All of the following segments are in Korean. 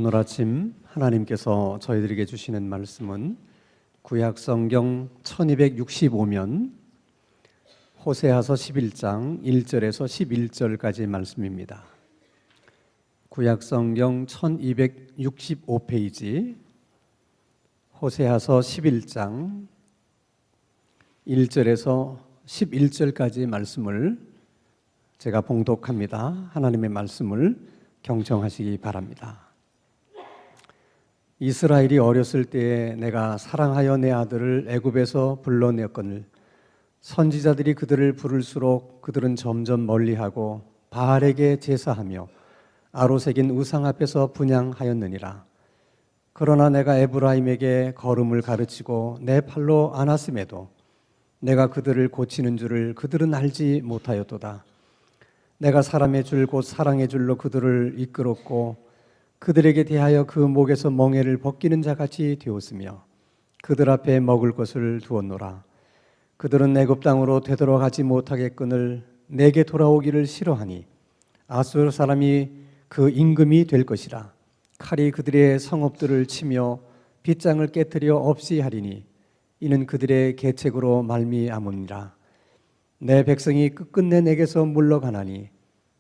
오늘 아침 하나님께서 저희들에게 주시는 말씀은 구약성경 1265면 호세아서 11장 1절에서 11절까지의 말씀입니다. 구약성경 1265페이지 호세아서 11장 1절에서 11절까지의 말씀을 제가 봉독합니다. 하나님의 말씀을 경청하시기 바랍니다. 이스라엘이 어렸을 때에 내가 사랑하여 내 아들을 애굽에서 불러내었거늘 선지자들이 그들을 부를수록 그들은 점점 멀리하고 바알에게 제사하며 아로새긴 우상 앞에서 분향하였느니라. 그러나 내가 에브라임에게 걸음을 가르치고 내 팔로 안았음에도 내가 그들을 고치는 줄을 그들은 알지 못하였도다. 내가 사람의 줄 곧 사랑의 줄로 그들을 이끌었고 그들에게 대하여 그 목에서 멍에를 벗기는 자같이 되었으며 그들 앞에 먹을 것을 두었노라. 그들은 애굽 땅으로 되돌아가지 못하겠거늘 내게 돌아오기를 싫어하니 아수르 사람이 그 임금이 될 것이라. 칼이 그들의 성읍들을 치며 빗장을 깨뜨려 없이 하리니 이는 그들의 계책으로 말미암으니라. 내 백성이 끝끝내 내게서 물러가나니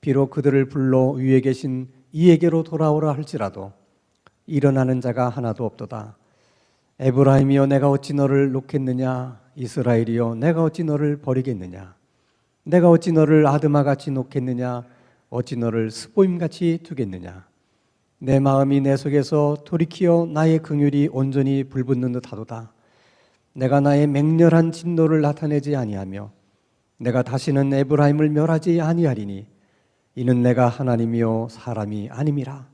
비록 그들을 불러 위에 계신 이에게로 돌아오라 할지라도 일어나는 자가 하나도 없도다. 에브라임이여 내가 어찌 너를 놓겠느냐. 이스라엘이여 내가 어찌 너를 버리겠느냐. 내가 어찌 너를 아드마같이 놓겠느냐. 어찌 너를 스보임같이 두겠느냐. 내 마음이 내 속에서 돌이키어 나의 긍휼이 온전히 불붙는 듯하도다. 내가 나의 맹렬한 진노를 나타내지 아니하며 내가 다시는 에브라임을 멸하지 아니하리니 이는 내가 하나님이요 사람이 아님이라.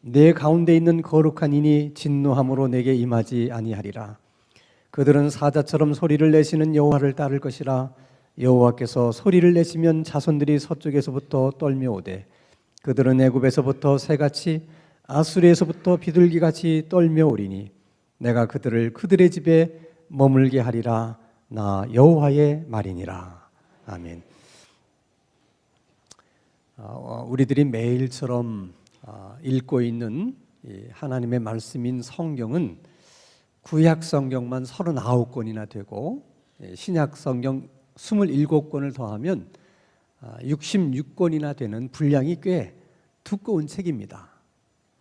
내 가운데 있는 거룩한 이니 진노함으로 내게 임하지 아니하리라. 그들은 사자처럼 소리를 내시는 여호와를 따를 것이라. 여호와께서 소리를 내시면 자손들이 서쪽에서부터 떨며오되 그들은 애굽에서부터 새같이 아수르에서부터 비둘기같이 떨며오리니 내가 그들을 그들의 집에 머물게 하리라. 나 여호와의 말이니라. 아멘. 우리들이 매일처럼 읽고 있는 하나님의 말씀인 성경은 구약 성경만 39권이나 되고 신약 성경 27권을 더하면 66권이나 되는 분량이 꽤 두꺼운 책입니다.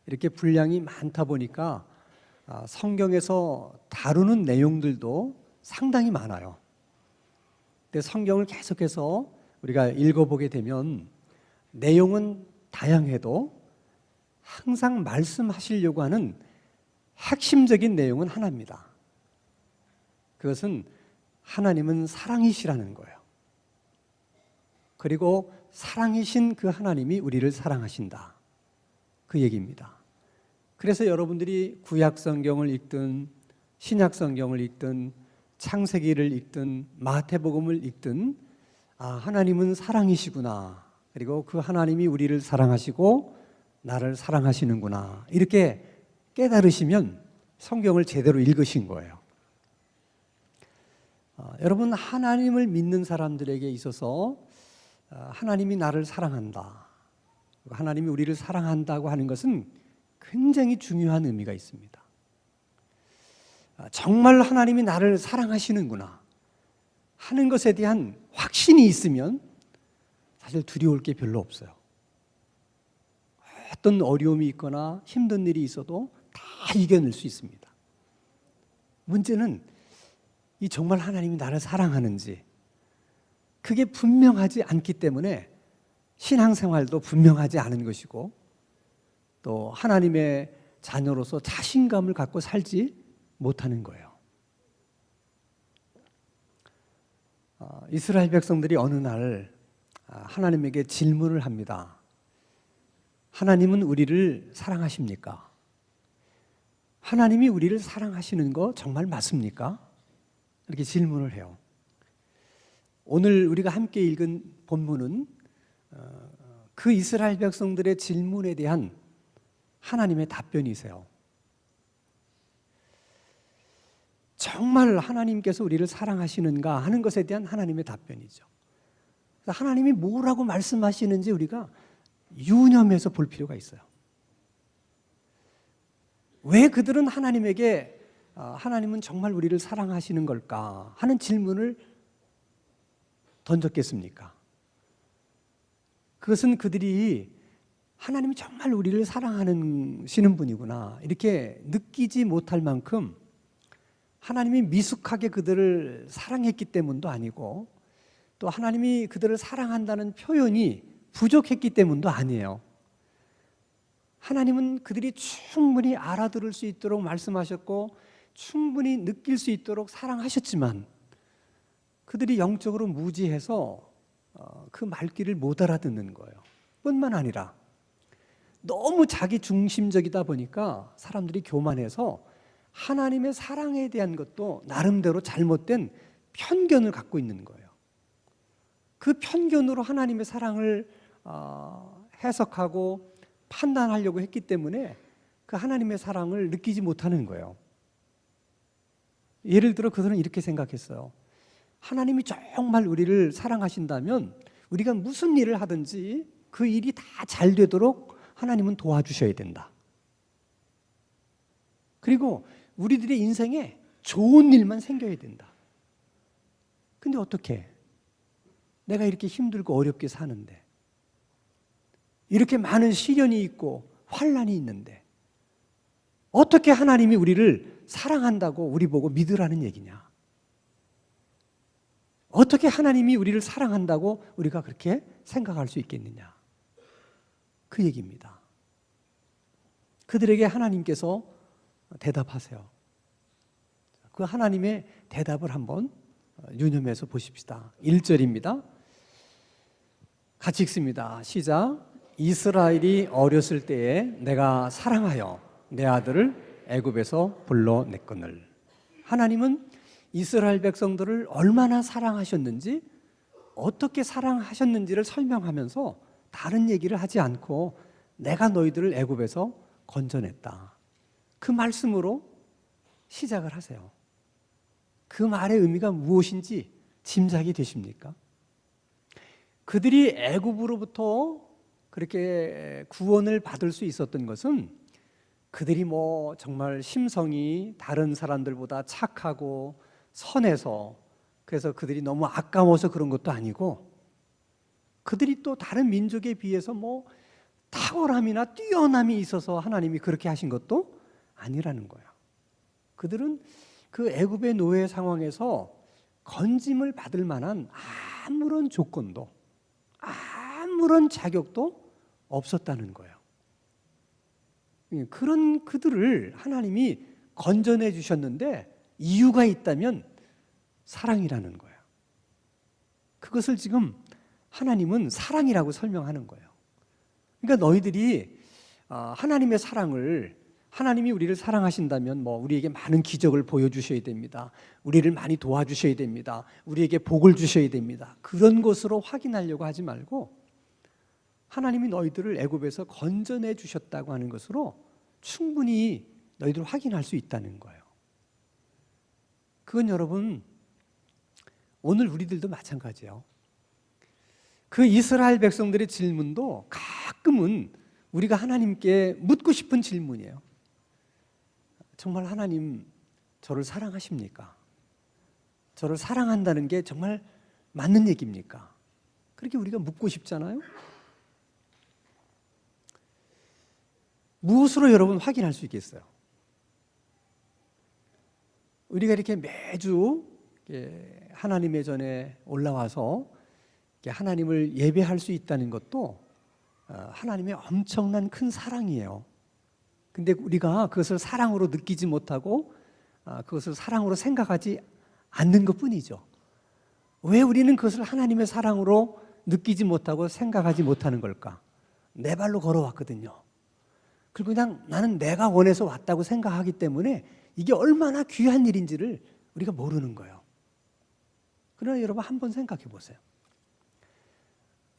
이렇게 분량이 많다 보니까 성경에서 다루는 내용들도 상당히 많아요. 근데 성경을 계속해서 우리가 읽어보게 되면 내용은 다양해도 항상 말씀하시려고 하는 핵심적인 내용은 하나입니다. 그것은 하나님은 사랑이시라는 거예요. 그리고 사랑이신 그 하나님이 우리를 사랑하신다. 그 얘기입니다. 그래서 여러분들이 구약 성경을 읽든 신약 성경을 읽든 창세기를 읽든 마태복음을 읽든 하나님은 사랑이시구나. 그리고 그 하나님이 우리를 사랑하시고 나를 사랑하시는구나. 이렇게 깨달으시면 성경을 제대로 읽으신 거예요. 여러분, 하나님을 믿는 사람들에게 있어서 하나님이 나를 사랑한다. 하나님이 우리를 사랑한다고 하는 것은 굉장히 중요한 의미가 있습니다. 정말 하나님이 나를 사랑하시는구나 하는 것에 대한 확신이 있으면 사실 두려울 게 별로 없어요. 어떤 어려움이 있거나 힘든 일이 있어도 다 이겨낼 수 있습니다. 문제는 이 정말 하나님이 나를 사랑하는지 그게 분명하지 않기 때문에 신앙생활도 분명하지 않은 것이고 또 하나님의 자녀로서 자신감을 갖고 살지 못하는 거예요. 이스라엘 백성들이 어느 날 하나님에게 질문을 합니다. 하나님은 우리를 사랑하십니까? 하나님이 우리를 사랑하시는 거 정말 맞습니까? 이렇게 질문을 해요. 오늘 우리가 함께 읽은 본문은 그 이스라엘 백성들의 질문에 대한 하나님의 답변이세요. 정말 하나님께서 우리를 사랑하시는가 하는 것에 대한 하나님의 답변이죠. 하나님이 뭐라고 말씀하시는지 우리가 유념해서 볼 필요가 있어요. 왜 그들은 하나님에게 하나님은 정말 우리를 사랑하시는 걸까 하는 질문을 던졌겠습니까? 그것은 그들이 하나님이 정말 우리를 사랑하시는 분이구나 이렇게 느끼지 못할 만큼 하나님이 미숙하게 그들을 사랑했기 때문도 아니고 또 하나님이 그들을 사랑한다는 표현이 부족했기 때문도 아니에요. 하나님은 그들이 충분히 알아들을 수 있도록 말씀하셨고 충분히 느낄 수 있도록 사랑하셨지만 그들이 영적으로 무지해서 그 말귀를 못 알아듣는 거예요. 뿐만 아니라 너무 자기 중심적이다 보니까 사람들이 교만해서 하나님의 사랑에 대한 것도 나름대로 잘못된 편견을 갖고 있는 거예요. 그 편견으로 하나님의 사랑을 해석하고 판단하려고 했기 때문에 그 하나님의 사랑을 느끼지 못하는 거예요. 예를 들어 그들은 이렇게 생각했어요. 하나님이 정말 우리를 사랑하신다면 우리가 무슨 일을 하든지 그 일이 다 잘 되도록 하나님은 도와주셔야 된다. 그리고 우리들의 인생에 좋은 일만 생겨야 된다. 근데 어떻게? 내가 이렇게 힘들고 어렵게 사는데 이렇게 많은 시련이 있고 환난이 있는데 어떻게 하나님이 우리를 사랑한다고 우리 보고 믿으라는 얘기냐? 어떻게 하나님이 우리를 사랑한다고 우리가 그렇게 생각할 수 있겠느냐? 그 얘기입니다. 그들에게 하나님께서 대답하세요. 그 하나님의 대답을 한번 유념해서 보십시다. 1절입니다. 같이 읽습니다. 시작. 이스라엘이 어렸을 때에 내가 사랑하여 내 아들을 애굽에서 불러냈거늘. 하나님은 이스라엘 백성들을 얼마나 사랑하셨는지 어떻게 사랑하셨는지를 설명하면서 다른 얘기를 하지 않고 내가 너희들을 애굽에서 건져냈다. 그 말씀으로 시작을 하세요. 그 말의 의미가 무엇인지 짐작이 되십니까? 그들이 애굽으로부터 그렇게 구원을 받을 수 있었던 것은 그들이 정말 심성이 다른 사람들보다 착하고 선해서 그래서 그들이 너무 아까워서 그런 것도 아니고 그들이 또 다른 민족에 비해서 탁월함이나 뛰어남이 있어서 하나님이 그렇게 하신 것도 아니라는 거예요. 그들은 그 애굽의 노예 상황에서 건짐을 받을 만한 아무런 조건도 아무런 자격도 없었다는 거예요. 그런 그들을 하나님이 건져내 주셨는데 이유가 있다면 사랑이라는 거예요. 그것을 지금 하나님은 사랑이라고 설명하는 거예요. 그러니까 너희들이 하나님의 사랑을 하나님이 우리를 사랑하신다면 우리에게 많은 기적을 보여주셔야 됩니다. 우리를 많이 도와주셔야 됩니다. 우리에게 복을 주셔야 됩니다. 그런 것으로 확인하려고 하지 말고 하나님이 너희들을 애굽에서 건져내 주셨다고 하는 것으로 충분히 너희들 확인할 수 있다는 거예요. 그건 여러분 오늘 우리들도 마찬가지예요. 그 이스라엘 백성들의 질문도 가끔은 우리가 하나님께 묻고 싶은 질문이에요. 정말 하나님 저를 사랑하십니까? 저를 사랑한다는 게 정말 맞는 얘기입니까? 그렇게 우리가 묻고 싶잖아요. 무엇으로 여러분 확인할 수 있겠어요? 우리가 이렇게 매주 하나님의 전에 올라와서 하나님을 예배할 수 있다는 것도 하나님의 엄청난 큰 사랑이에요. 근데 우리가 그것을 사랑으로 느끼지 못하고 그것을 사랑으로 생각하지 않는 것뿐이죠. 왜 우리는 그것을 하나님의 사랑으로 느끼지 못하고 생각하지 못하는 걸까? 내 발로 걸어왔거든요. 그리고 그냥 나는 내가 원해서 왔다고 생각하기 때문에 이게 얼마나 귀한 일인지를 우리가 모르는 거예요. 그러나 여러분 한번 생각해 보세요.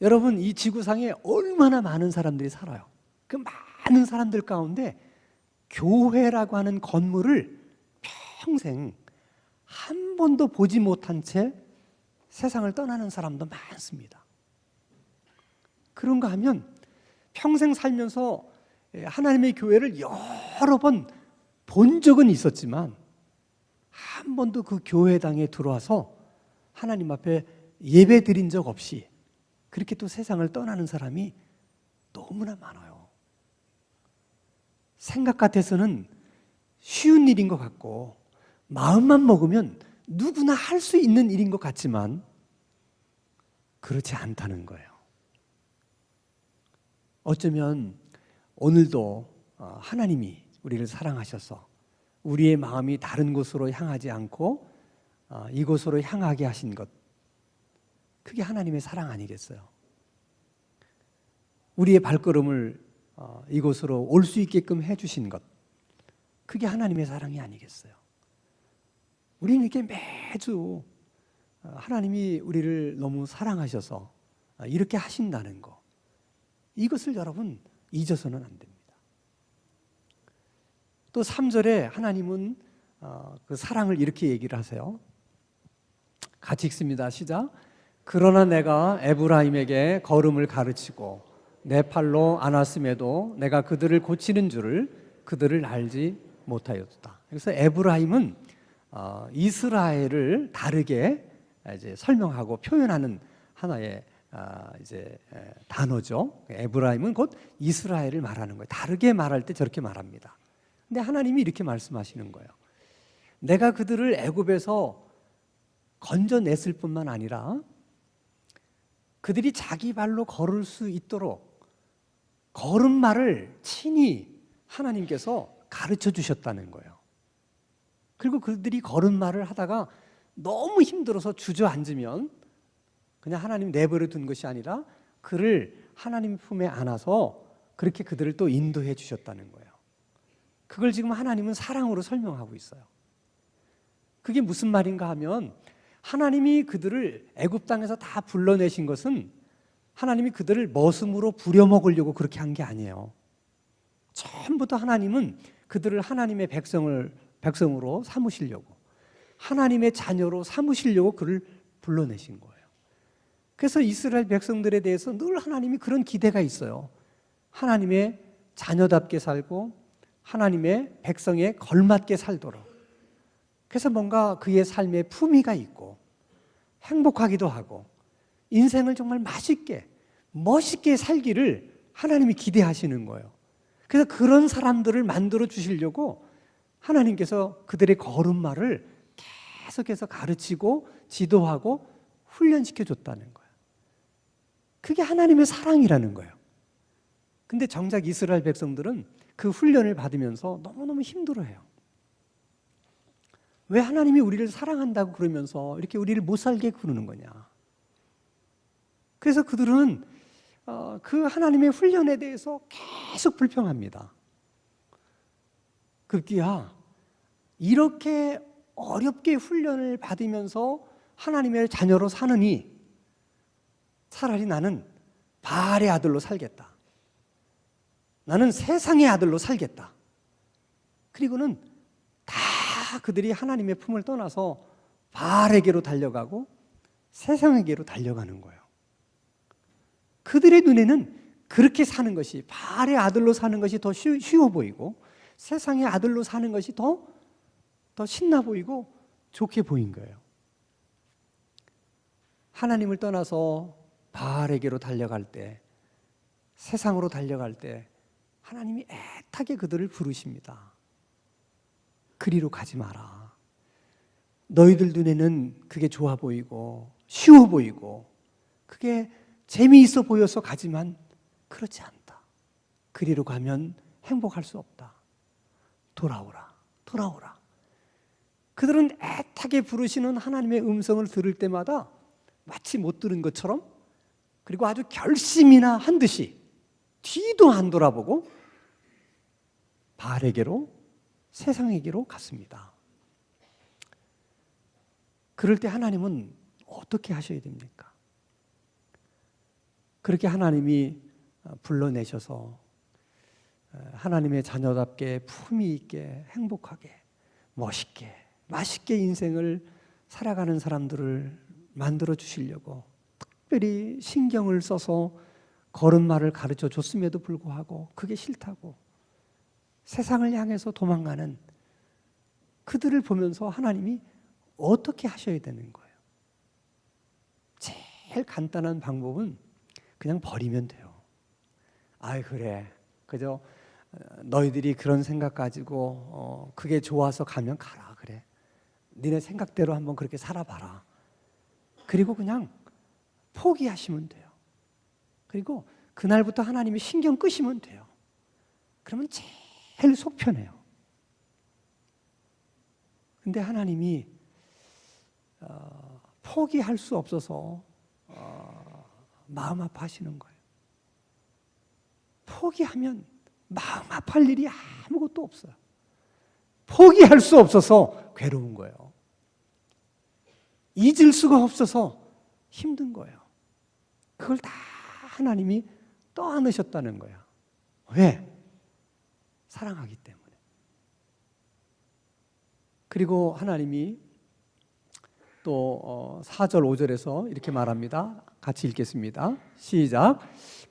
여러분 이 지구상에 얼마나 많은 사람들이 살아요. 그 많은 사람들 가운데 교회라고 하는 건물을 평생 한 번도 보지 못한 채 세상을 떠나는 사람도 많습니다. 그런가 하면 평생 살면서 하나님의 교회를 여러 번 본 적은 있었지만 한 번도 그 교회당에 들어와서 하나님 앞에 예배 드린 적 없이 그렇게 또 세상을 떠나는 사람이 너무나 많아요. 생각 같아서는 쉬운 일인 것 같고 마음만 먹으면 누구나 할 수 있는 일인 것 같지만 그렇지 않다는 거예요. 어쩌면 오늘도 하나님이 우리를 사랑하셔서 우리의 마음이 다른 곳으로 향하지 않고 이곳으로 향하게 하신 것, 그게 하나님의 사랑 아니겠어요? 우리의 발걸음을 이곳으로 올 수 있게끔 해주신 것, 그게 하나님의 사랑이 아니겠어요? 우리는 이렇게 매주 하나님이 우리를 너무 사랑하셔서 이렇게 하신다는 거, 이것을 여러분 잊어서는 안 됩니다. 또 3절에 하나님은 그 사랑을 이렇게 얘기를 하세요. 같이 읽습니다. 시작. 그러나 내가 에브라임에게 걸음을 가르치고 내 팔로 안았음에도 내가 그들을 고치는 줄을 그들을 알지 못하였다. 그래서 에브라임은 이스라엘을 다르게 이제 설명하고 표현하는 하나의 이제 단어죠. 에브라임은 곧 이스라엘을 말하는 거예요. 다르게 말할 때 저렇게 말합니다. 근데 하나님이 이렇게 말씀하시는 거예요. 내가 그들을 애굽에서 건져냈을 뿐만 아니라 그들이 자기 발로 걸을 수 있도록 걸음마를 친히 하나님께서 가르쳐 주셨다는 거예요. 그리고 그들이 걸음마를 하다가 너무 힘들어서 주저앉으면 그냥 하나님 내버려 둔 것이 아니라 그를 하나님 품에 안아서 그렇게 그들을 또 인도해 주셨다는 거예요. 그걸 지금 하나님은 사랑으로 설명하고 있어요. 그게 무슨 말인가 하면 하나님이 그들을 애굽 땅에서 다 불러내신 것은 하나님이 그들을 머슴으로 부려먹으려고 그렇게 한 게 아니에요. 처음부터 하나님은 그들을 하나님의 백성으로 삼으시려고, 하나님의 자녀로 삼으시려고 그를 불러내신 거예요. 그래서 이스라엘 백성들에 대해서 늘 하나님이 그런 기대가 있어요. 하나님의 자녀답게 살고 하나님의 백성에 걸맞게 살도록. 그래서 뭔가 그의 삶에 품위가 있고 행복하기도 하고 인생을 정말 맛있게 멋있게 살기를 하나님이 기대하시는 거예요. 그래서 그런 사람들을 만들어 주시려고 하나님께서 그들의 걸음마를 계속해서 가르치고 지도하고 훈련시켜 줬다는 거예요. 그게 하나님의 사랑이라는 거예요. 근데 정작 이스라엘 백성들은 그 훈련을 받으면서 너무너무 힘들어해요. 왜 하나님이 우리를 사랑한다고 그러면서 이렇게 우리를 못 살게 그러는 거냐. 그래서 그들은 그 하나님의 훈련에 대해서 계속 불평합니다. 급기야 이렇게 어렵게 훈련을 받으면서 하나님의 자녀로 사느니 차라리 나는 바알의 아들로 살겠다. 나는 세상의 아들로 살겠다. 그리고는 다 그들이 하나님의 품을 떠나서 바알에게로 달려가고 세상에게로 달려가는 거예요. 그들의 눈에는 그렇게 사는 것이, 바알의 아들로 사는 것이 더 쉬워 보이고 세상의 아들로 사는 것이 더 신나 보이고 좋게 보인 거예요. 하나님을 떠나서 바알에게로 달려갈 때, 세상으로 달려갈 때 하나님이 애타게 그들을 부르십니다. 그리로 가지 마라. 너희들 눈에는 그게 좋아 보이고 쉬워 보이고 그게 재미있어 보여서 가지만 그렇지 않다. 그리로 가면 행복할 수 없다. 돌아오라, 돌아오라. 그들은 애타게 부르시는 하나님의 음성을 들을 때마다 마치 못 들은 것처럼, 그리고 아주 결심이나 한 듯이 뒤도 안 돌아보고 바알에게로, 세상에게로 갔습니다. 그럴 때 하나님은 어떻게 하셔야 됩니까? 그렇게 하나님이 불러내셔서 하나님의 자녀답게 품위 있게 행복하게 멋있게 맛있게 인생을 살아가는 사람들을 만들어 주시려고 특별히 신경을 써서 걸음마를 가르쳐 줬음에도 불구하고 그게 싫다고 세상을 향해서 도망가는 그들을 보면서 하나님이 어떻게 하셔야 되는 거예요? 제일 간단한 방법은 그냥 버리면 돼요. 아이 그래, 그저 너희들이 그런 생각 가지고 그게 좋아서 가면 가라. 그래, 니네 생각대로 한번 그렇게 살아봐라. 그리고 그냥 포기하시면 돼요. 그리고 그날부터 하나님이 신경 끄시면 돼요. 그러면 제일 속 편해요. 근데 하나님이 포기할 수 없어서 마음 아파하시는 거예요. 포기하면 마음 아파할 일이 아무것도 없어요. 포기할 수 없어서 괴로운 거예요. 잊을 수가 없어서 힘든 거예요. 그걸 다 하나님이 떠안으셨다는 거야. 왜? 사랑하기 때문에. 그리고 하나님이 또 4절 5절에서 이렇게 말합니다. 같이 읽겠습니다. 시작.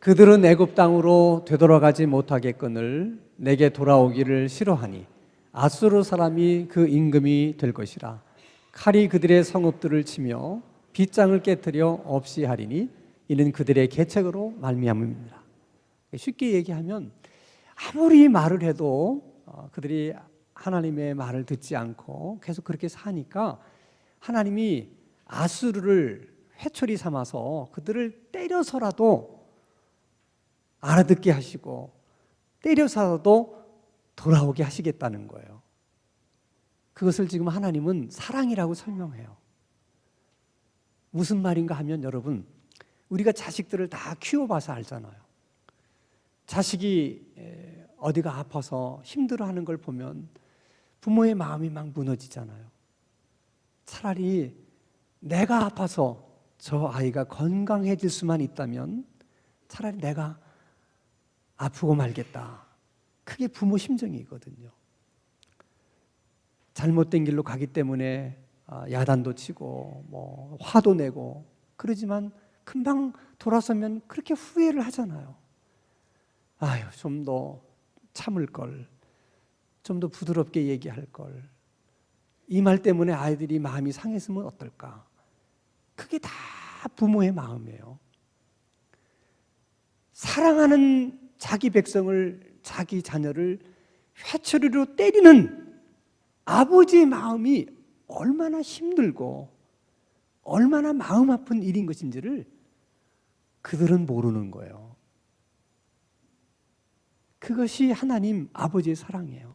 그들은 애굽 땅으로 되돌아가지 못하겠거늘 내게 돌아오기를 싫어하니 아수르 사람이 그 임금이 될 것이라. 칼이 그들의 성읍들을 치며 빗장을 깨뜨려 없이 하리니 이는 그들의 계책으로 말미암음이라. 쉽게 얘기하면 아무리 말을 해도 그들이 하나님의 말을 듣지 않고 계속 그렇게 사니까 하나님이 아수르를 회초리 삼아서 그들을 때려서라도 알아듣게 하시고 때려서라도 돌아오게 하시겠다는 거예요. 그것을 지금 하나님은 사랑이라고 설명해요. 무슨 말인가 하면 여러분, 우리가 자식들을 다 키워봐서 알잖아요. 자식이 어디가 아파서 힘들어하는 걸 보면 부모의 마음이 막 무너지잖아요. 차라리 내가 아파서 저 아이가 건강해질 수만 있다면 차라리 내가 아프고 말겠다. 그게 부모 심정이거든요. 잘못된 길로 가기 때문에 야단도 치고 뭐 화도 내고 그러지만 금방 돌아서면 그렇게 후회를 하잖아요. 아유, 좀 더 참을 걸, 좀 더 부드럽게 얘기할 걸, 이 말 때문에 아이들이 마음이 상했으면 어떨까. 그게 다 부모의 마음이에요. 사랑하는 자기 백성을, 자기 자녀를 회초리로 때리는 아버지의 마음이 얼마나 힘들고 얼마나 마음 아픈 일인 것인지를 그들은 모르는 거예요. 그것이 하나님 아버지의 사랑이에요.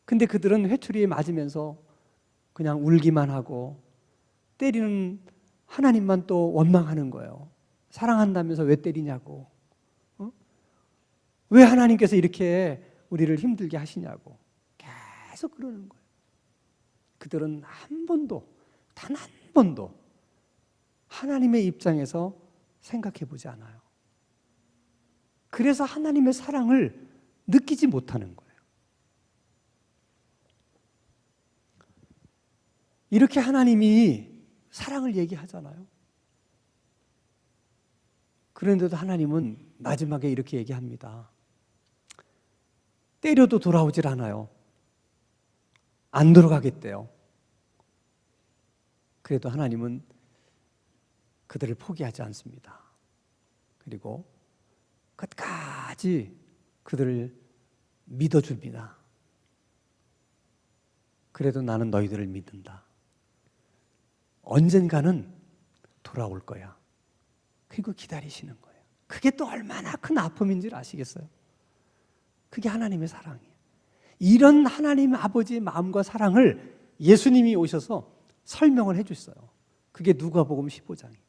근데 그들은 회초리에 맞으면서 그냥 울기만 하고 때리는 하나님만 또 원망하는 거예요. 사랑한다면서 왜 때리냐고. 왜 하나님께서 이렇게 우리를 힘들게 하시냐고. 계속 그러는 거예요. 그들은 한 번도, 단 한 번도 하나님의 입장에서 생각해 보지 않아요. 그래서 하나님의 사랑을 느끼지 못하는 거예요. 이렇게 하나님이 사랑을 얘기하잖아요. 그런데도 하나님은 마지막에 이렇게 얘기합니다. 때려도 돌아오질 않아요. 안 돌아가겠대요. 그래도 하나님은 그들을 포기하지 않습니다. 그리고 끝까지 그들을 믿어줍니다. 그래도 나는 너희들을 믿는다. 언젠가는 돌아올 거야. 그리고 기다리시는 거예요. 그게 또 얼마나 큰 아픔인지 아시겠어요? 그게 하나님의 사랑이에요. 이런 하나님 아버지의 마음과 사랑을 예수님이 오셔서 설명을 해주셨어요. 그게 누가복음 15장이에요.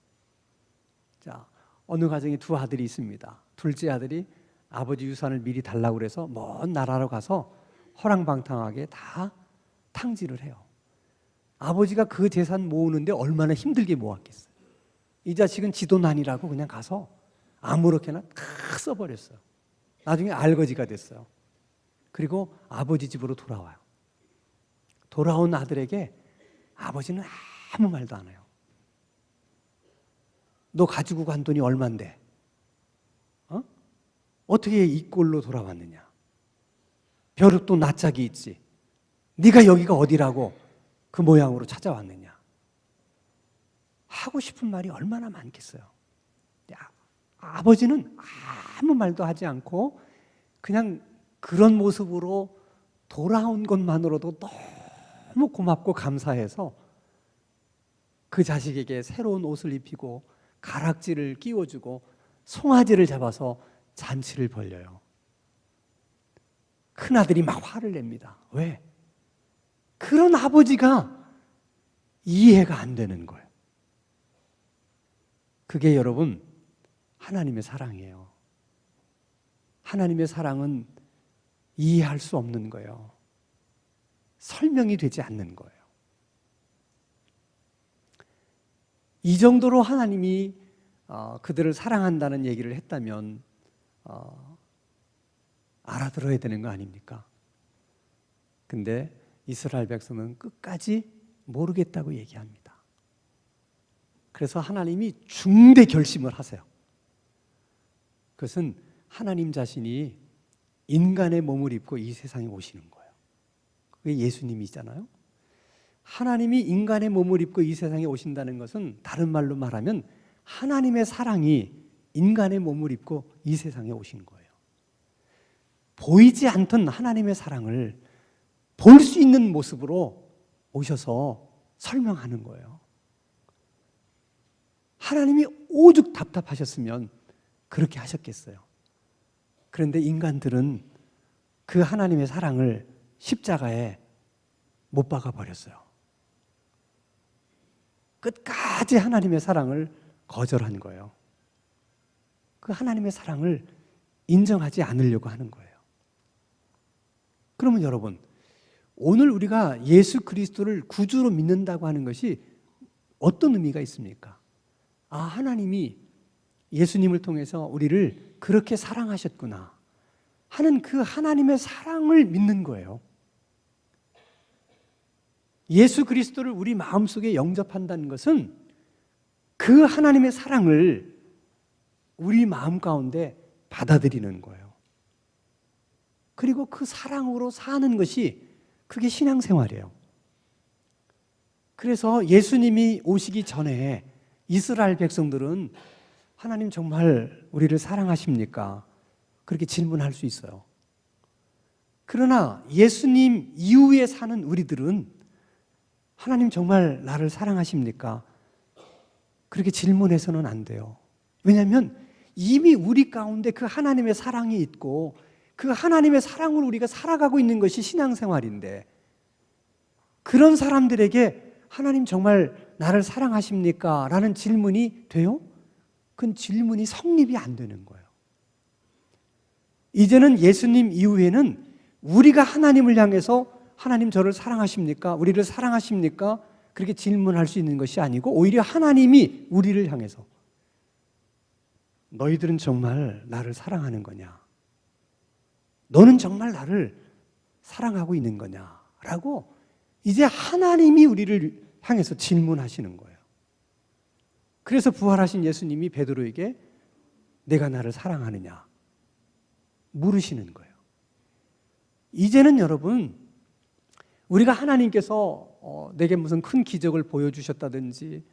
자, 어느 가정에 두 아들이 있습니다. 둘째 아들이 아버지 유산을 미리 달라고 그래서 먼 나라로 가서 허랑방탕하게 다 탕진을 해요. 아버지가 그 재산 모으는데 얼마나 힘들게 모았겠어요. 이 자식은 지도난이라고 그냥 가서 아무렇게나 다 써버렸어요. 나중에 알거지가 됐어요. 그리고 아버지 집으로 돌아와요. 돌아온 아들에게 아버지는 아무 말도 안 해요. 너 가지고 간 돈이 얼만데? 어떻게 이 꼴로 돌아왔느냐? 벼룩도 낯짝이 있지. 네가 여기가 어디라고 그 모양으로 찾아왔느냐. 하고 싶은 말이 얼마나 많겠어요. 아버지는 아무 말도 하지 않고 그냥 그런 모습으로 돌아온 것만으로도 너무 고맙고 감사해서 그 자식에게 새로운 옷을 입히고 가락지를 끼워주고 송아지를 잡아서 잔치를 벌려요. 큰아들이 막 화를 냅니다. 왜? 그런 아버지가 이해가 안 되는 거예요. 그게 여러분 하나님의 사랑이에요. 하나님의 사랑은 이해할 수 없는 거예요. 설명이 되지 않는 거예요. 이 정도로 하나님이 그들을 사랑한다는 얘기를 했다면 알아들어야 되는 거 아닙니까? 근데 이스라엘 백성은 끝까지 모르겠다고 얘기합니다. 그래서 하나님이 중대 결심을 하세요. 그것은 하나님 자신이 인간의 몸을 입고 이 세상에 오시는 거예요. 그게 예수님이잖아요. 하나님이 인간의 몸을 입고 이 세상에 오신다는 것은 다른 말로 말하면 하나님의 사랑이 인간의 몸을 입고 이 세상에 오신 거예요. 보이지 않던 하나님의 사랑을 볼 수 있는 모습으로 오셔서 설명하는 거예요. 하나님이 오죽 답답하셨으면 그렇게 하셨겠어요. 그런데 인간들은 그 하나님의 사랑을 십자가에 못 박아 버렸어요. 끝까지 하나님의 사랑을 거절한 거예요. 그 하나님의 사랑을 인정하지 않으려고 하는 거예요. 그러면 여러분, 오늘 우리가 예수 그리스도를 구주로 믿는다고 하는 것이 어떤 의미가 있습니까? 하나님이 예수님을 통해서 우리를 그렇게 사랑하셨구나 하는 그 하나님의 사랑을 믿는 거예요. 예수 그리스도를 우리 마음속에 영접한다는 것은 그 하나님의 사랑을 우리 마음 가운데 받아들이는 거예요. 그리고 그 사랑으로 사는 것이 그게 신앙생활이에요. 그래서 예수님이 오시기 전에 이스라엘 백성들은 하나님 정말 우리를 사랑하십니까? 그렇게 질문할 수 있어요. 그러나 예수님 이후에 사는 우리들은 하나님 정말 나를 사랑하십니까? 그렇게 질문해서는 안 돼요. 왜냐하면 이미 우리 가운데 그 하나님의 사랑이 있고 그 하나님의 사랑으로 우리가 살아가고 있는 것이 신앙생활인데 그런 사람들에게 하나님 정말 나를 사랑하십니까? 라는 질문이 돼요? 그건 질문이 성립이 안 되는 거예요. 이제는 예수님 이후에는 우리가 하나님을 향해서 하나님 저를 사랑하십니까? 우리를 사랑하십니까? 그렇게 질문할 수 있는 것이 아니고 오히려 하나님이 우리를 향해서 너희들은 정말 나를 사랑하는 거냐? 너는 정말 나를 사랑하고 있는 거냐? 라고 이제 하나님이 우리를 향해서 질문하시는 거예요. 그래서 부활하신 예수님이 베드로에게 내가 나를 사랑하느냐? 물으시는 거예요. 이제는 여러분 우리가 하나님께서 내게 무슨 큰 기적을 보여주셨다든지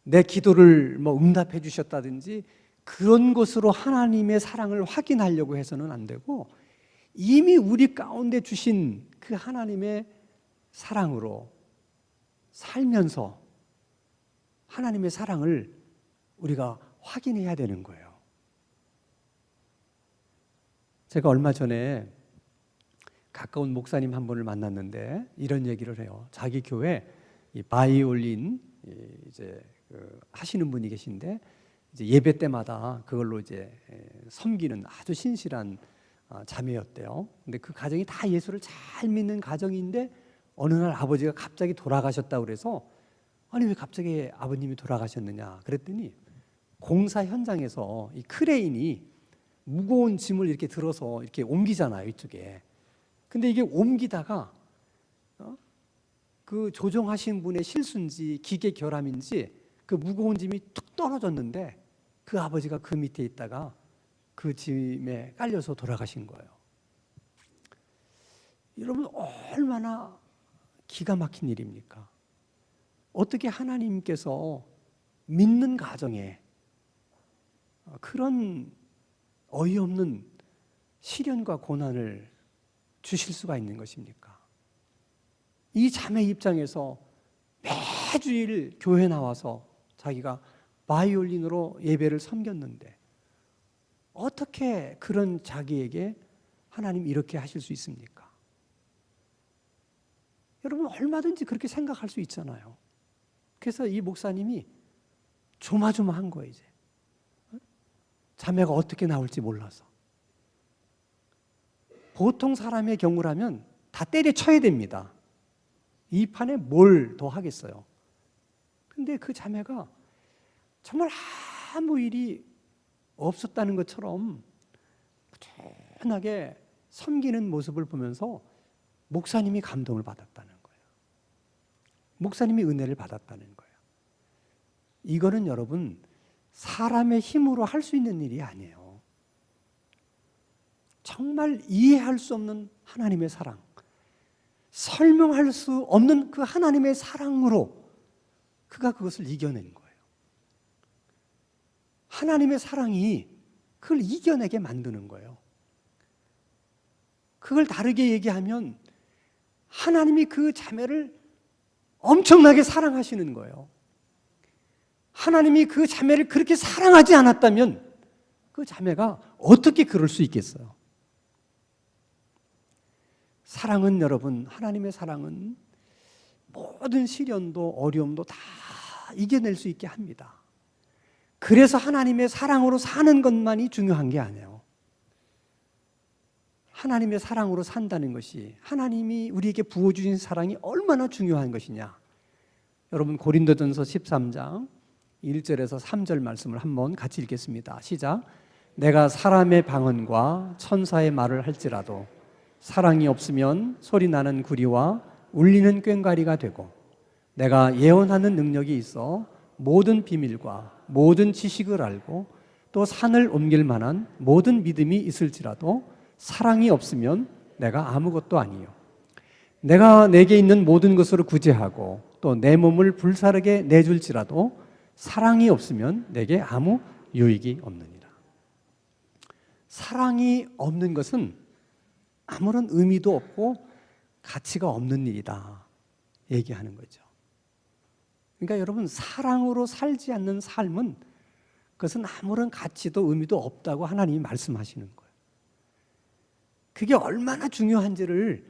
내 기도를 응답해 주셨다든지 그런 것으로 하나님의 사랑을 확인하려고 해서는 안 되고 이미 우리 가운데 주신 그 하나님의 사랑으로 살면서 하나님의 사랑을 우리가 확인해야 되는 거예요. 제가 얼마 전에 가까운 목사님 한 분을 만났는데 이런 얘기를 해요. 자기 교회 이 바이올린 이제 하시는 분이 계신데 이제 예배 때마다 그걸로 이제 섬기는 아주 신실한 자매였대요. 근데 그 가정이 다 예수를 잘 믿는 가정인데 어느 날 아버지가 갑자기 돌아가셨다고 그래서 아니 왜 갑자기 아버님이 돌아가셨느냐 그랬더니 공사 현장에서 이 크레인이 무거운 짐을 이렇게 들어서 이렇게 옮기잖아요, 이쪽에. 근데 이게 옮기다가 그 조종하신 분의 실수인지 기계 결함인지 그 무거운 짐이 툭 떨어졌는데 그 아버지가 그 밑에 있다가 그 짐에 깔려서 돌아가신 거예요. 여러분 얼마나 기가 막힌 일입니까? 어떻게 하나님께서 믿는 가정에 그런 어이없는 시련과 고난을 주실 수가 있는 것입니까? 이 자매 입장에서 매주일 교회 나와서 자기가 바이올린으로 예배를 섬겼는데 어떻게 그런 자기에게 하나님 이렇게 하실 수 있습니까? 여러분 얼마든지 그렇게 생각할 수 있잖아요. 그래서 이 목사님이 조마조마한 거예요. 이제 자매가 어떻게 나올지 몰라서. 보통 사람의 경우라면 다 때려쳐야 됩니다. 이 판에 뭘 더 하겠어요. 근데 그 자매가 정말 아무 일이 없었다는 것처럼 꾸준하게 섬기는 모습을 보면서 목사님이 감동을 받았다는 거예요. 목사님이 은혜를 받았다는 거예요. 이거는 여러분 사람의 힘으로 할 수 있는 일이 아니에요. 정말 이해할 수 없는 하나님의 사랑, 설명할 수 없는 그 하나님의 사랑으로 그가 그것을 이겨낸 거예요. 하나님의 사랑이 그걸 이겨내게 만드는 거예요. 그걸 다르게 얘기하면 하나님이 그 자매를 엄청나게 사랑하시는 거예요. 하나님이 그 자매를 그렇게 사랑하지 않았다면 그 자매가 어떻게 그럴 수 있겠어요? 사랑은 여러분, 하나님의 사랑은 모든 시련도 어려움도 다 이겨낼 수 있게 합니다. 그래서 하나님의 사랑으로 사는 것만이 중요한 게 아니에요. 하나님의 사랑으로 산다는 것이 하나님이 우리에게 부어주신 사랑이 얼마나 중요한 것이냐. 여러분 고린도전서 13장 1절에서 3절 말씀을 한번 같이 읽겠습니다. 시작. 내가 사람의 방언과 천사의 말을 할지라도 사랑이 없으면 소리나는 구리와 울리는 꽹과리가 되고 내가 예언하는 능력이 있어 모든 비밀과 모든 지식을 알고 또 산을 옮길 만한 모든 믿음이 있을지라도 사랑이 없으면 내가 아무것도 아니요. 내가 내게 있는 모든 것으로 구제하고 또 내 몸을 불사르게 내줄지라도 사랑이 없으면 내게 아무 유익이 없느니라. 사랑이 없는 것은 아무런 의미도 없고 가치가 없는 일이다 얘기하는 거죠. 그러니까 여러분 사랑으로 살지 않는 삶은 그것은 아무런 가치도 의미도 없다고 하나님이 말씀하시는 거예요. 그게 얼마나 중요한지를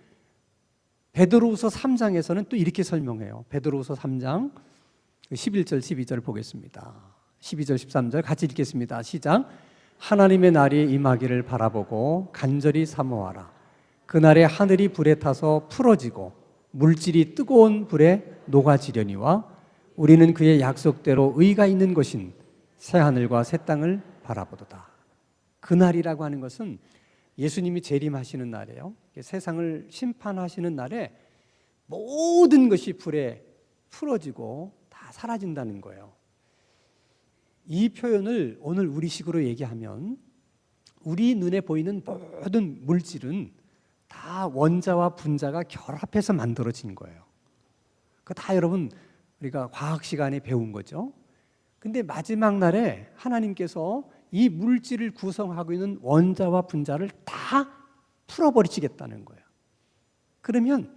베드로후서 3장에서는 또 이렇게 설명해요. 베드로후서 3장 11절 12절 보겠습니다. 12절 13절 같이 읽겠습니다. 시작. 하나님의 날이 임하기를 바라보고 간절히 사모하라. 그날에 하늘이 불에 타서 풀어지고 물질이 뜨거운 불에 녹아지려니와 우리는 그의 약속대로 의가 있는 것인 새하늘과 새 땅을 바라보도다. 그날이라고 하는 것은 예수님이 재림하시는 날이에요. 세상을 심판하시는 날에 모든 것이 불에 풀어지고 다 사라진다는 거예요. 이 표현을 오늘 우리식으로 얘기하면 우리 눈에 보이는 모든 물질은 다 원자와 분자가 결합해서 만들어진 거예요. 그거 다 여러분 우리가 과학 시간에 배운 거죠. 근데 마지막 날에 하나님께서 이 물질을 구성하고 있는 원자와 분자를 다 풀어버리시겠다는 거예요. 그러면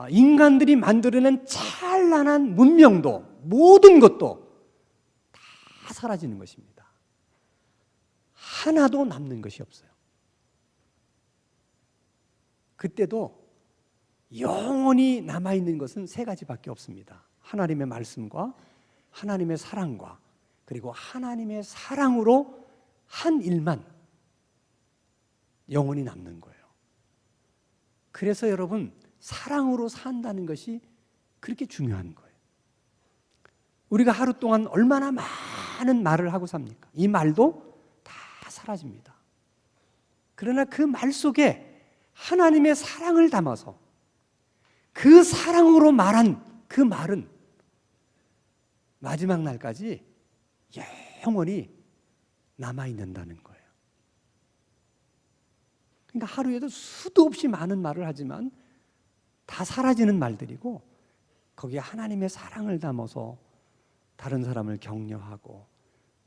인간들이 만들어낸 찬란한 문명도 모든 것도 다 사라지는 것입니다. 하나도 남는 것이 없어요. 그때도 영원히 남아있는 것은 세 가지밖에 없습니다. 하나님의 말씀과 하나님의 사랑과 그리고 하나님의 사랑으로 한 일만 영원히 남는 거예요. 그래서 여러분 사랑으로 산다는 것이 그렇게 중요한 거예요. 우리가 하루 동안 얼마나 많은 말을 하고 삽니까? 이 말도 다 사라집니다. 그러나 그 말 속에 하나님의 사랑을 담아서 그 사랑으로 말한 그 말은 마지막 날까지 영원히 남아있는다는 거예요. 그러니까 하루에도 수도 없이 많은 말을 하지만 다 사라지는 말들이고 거기에 하나님의 사랑을 담아서 다른 사람을 격려하고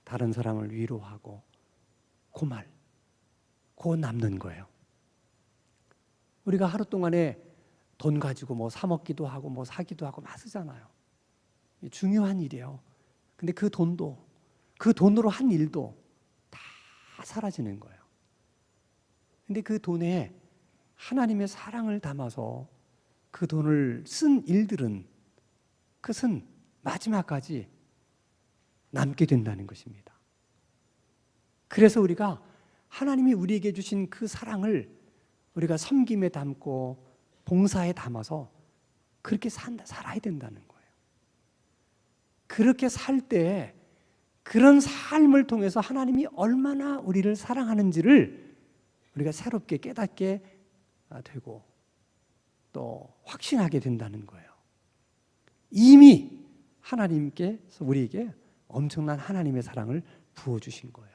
다른 사람을 위로하고 그 말, 그거 남는 거예요. 우리가 하루 동안에 돈 가지고 뭐 사 먹기도 하고 뭐 사기도 하고 막 쓰잖아요. 중요한 일이에요. 근데 그 돈도, 그 돈으로 한 일도 다 사라지는 거예요. 근데 그 돈에 하나님의 사랑을 담아서 그 돈을 쓴 일들은 그것은 마지막까지 남게 된다는 것입니다. 그래서 우리가 하나님이 우리에게 주신 그 사랑을 우리가 섬김에 담고 봉사에 담아서 그렇게 살아야 된다는 거예요. 그렇게 살 때 그런 삶을 통해서 하나님이 얼마나 우리를 사랑하는지를 우리가 새롭게 깨닫게 되고 또 확신하게 된다는 거예요. 이미 하나님께서 우리에게 엄청난 하나님의 사랑을 부어주신 거예요.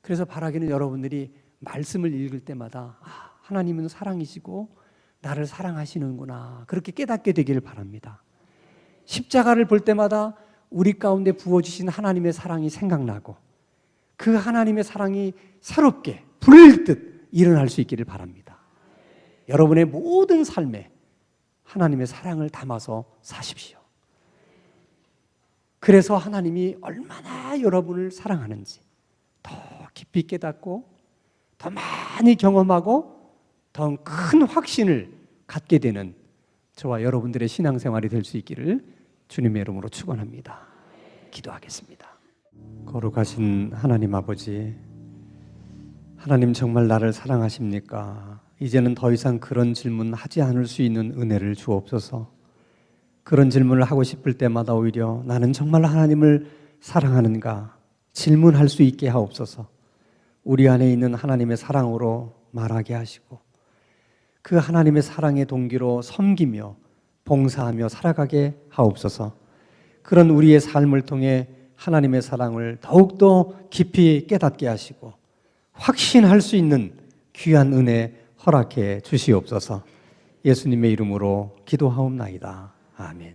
그래서 바라기는 여러분들이 말씀을 읽을 때마다 하나님은 사랑이시고 나를 사랑하시는구나 그렇게 깨닫게 되기를 바랍니다. 십자가를 볼 때마다 우리 가운데 부어주신 하나님의 사랑이 생각나고 그 하나님의 사랑이 새롭게 불듯 일어날 수 있기를 바랍니다. 여러분의 모든 삶에 하나님의 사랑을 담아서 사십시오. 그래서 하나님이 얼마나 여러분을 사랑하는지 더 깊이 깨닫고 더 많이 경험하고 더 큰 확신을 갖게 되는 저와 여러분들의 신앙생활이 될 수 있기를 주님의 이름으로 축원합니다. 기도하겠습니다. 거룩하신 하나님 아버지, 하나님 정말 나를 사랑하십니까? 이제는 더 이상 그런 질문 하지 않을 수 있는 은혜를 주옵소서. 그런 질문을 하고 싶을 때마다 오히려 나는 정말 하나님을 사랑하는가 질문할 수 있게 하옵소서. 우리 안에 있는 하나님의 사랑으로 말하게 하시고 그 하나님의 사랑의 동기로 섬기며 봉사하며 살아가게 하옵소서. 그런 우리의 삶을 통해 하나님의 사랑을 더욱더 깊이 깨닫게 하시고 확신할 수 있는 귀한 은혜 허락해 주시옵소서. 예수님의 이름으로 기도하옵나이다. 아멘.